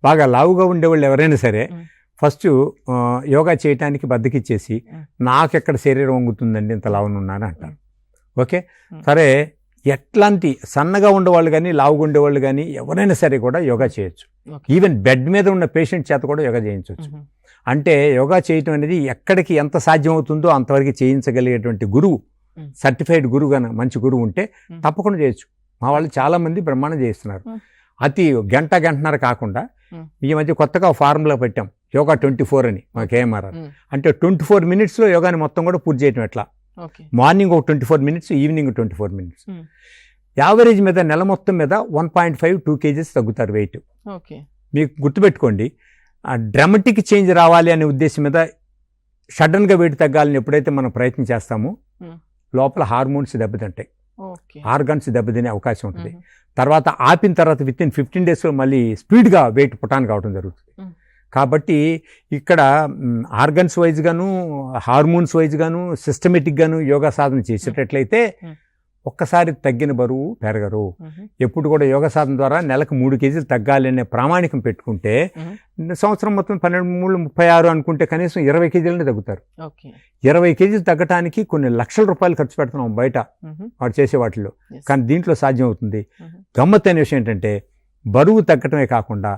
బాగా లావుగా ఉండేవాళ్ళు ఎవరైనా సరే ఫస్ట్ యోగా చేయటానికి బద్దకిచ్చేసి నాకెక్కడ శరీరం వంగుతుందండి ఇంత లావునున్నాను అంటారు. ఓకే, సరే ఎట్లాంటి సన్నగా ఉండేవాళ్ళు కానీ లావుగా ఉండేవాళ్ళు కానీ ఎవరైనా సరే కూడా యోగా చేయొచ్చు. ఈవెన్ బెడ్ మీద ఉన్న పేషెంట్ చేత కూడా యోగా చేయించవచ్చు. అంటే యోగా చేయటం అనేది ఎక్కడికి ఎంత సాధ్యం అవుతుందో అంతవరకు చేయించగలిగేటువంటి గురువు, సర్టిఫైడ్ గురువు కానీ మంచి గురువు ఉంటే తప్పకుండా చేయొచ్చు. మా వాళ్ళు చాలామంది బ్రహ్మాండం చేస్తున్నారు. అతి గంటన్నర కాకుండా ఈ మధ్య కొత్తగా ఫార్ములా పెట్టాం, యోగా 24 అని మా కేఎంఆర్. అంటే 24 మినిట్స్లో యోగాని మొత్తం కూడా పూర్తి చేయటం ఎట్లా. మార్నింగ్ ఒక 24 మినిట్స్, ఈవినింగ్ 24 మినిట్స్. యావరేజ్ మీద నెల మొత్తం మీద 1.5-2 kgs తగ్గుతారు వెయిట్. మీకు గుర్తుపెట్టుకోండి, డ్రామాటిక్ చేంజ్ రావాలి అనే ఉద్దేశం మీద సడన్గా వెయిట్ తగ్గాలని ఎప్పుడైతే మనం ప్రయత్నం చేస్తామో లోపల హార్మోన్స్ దెబ్బతింటాయి, ఆర్గన్స్ దెబ్బతినే అవకాశం ఉంటుంది. తర్వాత ఆపిన తర్వాత విత్ ఇన్ 15 daysలో మళ్ళీ స్పీడ్గా వెయిట్ పుటాన్ కావడం జరుగుతుంది. కాబట్టి ఇక్కడ ఆర్గన్స్ వైజ్ గాను, హార్మోన్స్ వైజ్ గాను, సిస్టమేటిక్ గాను యోగా సాధన చేసేటట్లయితే ఒక్కసారి తగ్గిన బరువు పెరగరు. ఎప్పుడు కూడా యోగా సాధన ద్వారా నెలకు 3 kgs తగ్గాలి అనే ప్రామాణికం పెట్టుకుంటే సంవత్సరం మొత్తం 12-36 అనుకుంటే కనీసం 20 kgs తగ్గుతారు. 20 kgs తగ్గటానికి కొన్ని లక్షల రూపాయలు ఖర్చు పెడుతున్నాం బయట వాడు చేసే వాటిలో, కానీ దీంట్లో సాధ్యం అవుతుంది. గమ్మత్తైన విషయం ఏంటంటే బరువు తగ్గటమే కాకుండా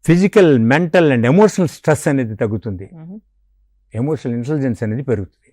physical, mental and emotional stress అనేది తగ్గుతుంది, ఎమోషనల్ ఇంటెలిజెన్స్ అనేది పెరుగుతుంది.